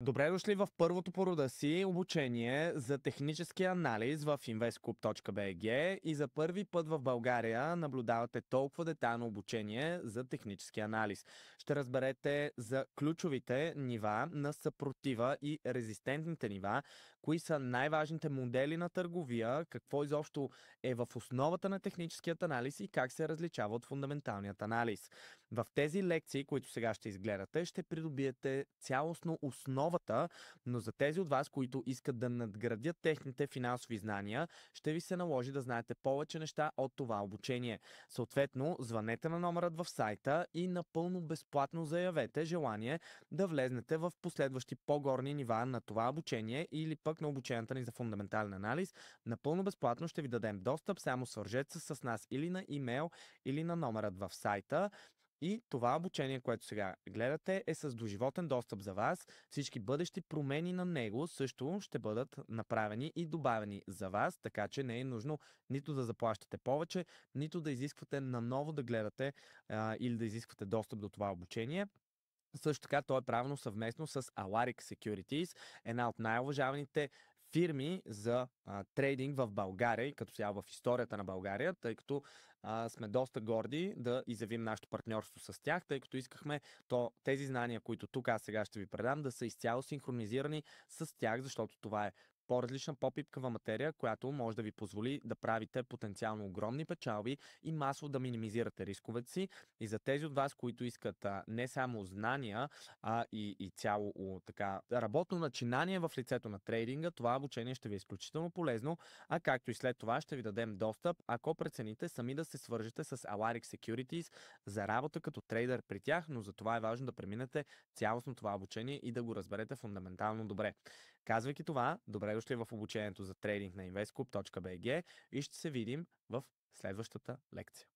Добре дошли в първото по рода си обучение за технически анализ в investclub.bg и за първи път в България наблюдавате толкова детайлно обучение за технически анализ. Ще разберете за ключовите нива на съпротива и резистентните нива, кои са най-важните модели на търговия, какво изобщо е в основата на техническият анализ и как се различава от фундаменталният анализ. В тези лекции, които сега ще изгледате, ще придобиете цялостно основата, но за тези от вас, които искат да надградят техните финансови знания, ще ви се наложи да знаете повече неща от това обучение. Съответно, звънете на номерът в сайта и напълно безплатно заявете желание да влезнете в последващи по-горни нива на това обучение или пък на обученията ни за фундаментален анализ. Напълно безплатно ще ви дадем достъп, само свържете се с нас или на имейл, или на номерът в сайта. И това обучение, което сега гледате, е с доживотен достъп за вас. Всички бъдещи промени на него също ще бъдат направени и добавени за вас, така че не е нужно нито да заплащате повече, нито да изисквате наново да гледате или да изисквате достъп до това обучение. Също така, то е правено съвместно с Alaric Securities, една от най-уважаваните фирми за трейдинг в България и като цяло в историята на България, тъй като сме доста горди да изявим нашето партньорство с тях, тъй като искахме тези знания, които тук аз сега ще ви предам, да са изцяло синхронизирани с тях, защото това е по-различна, по-пипкава материя, която може да ви позволи да правите потенциално огромни печалби и масово да минимизирате рисковете си. И за тези от вас, които искат не само знания, а и цяло така работно начинание в лицето на трейдинга, това обучение ще ви е изключително полезно, а както и след това ще ви дадем достъп, ако прецените сами да се свържете с Alaric Securities за работа като трейдър при тях, но за това е важно да преминете цялостно това обучение и да го разберете фундаментално добре. Казвайки това, добре дошли в обучението за трейдинг на investclub.bg и ще се видим в следващата лекция.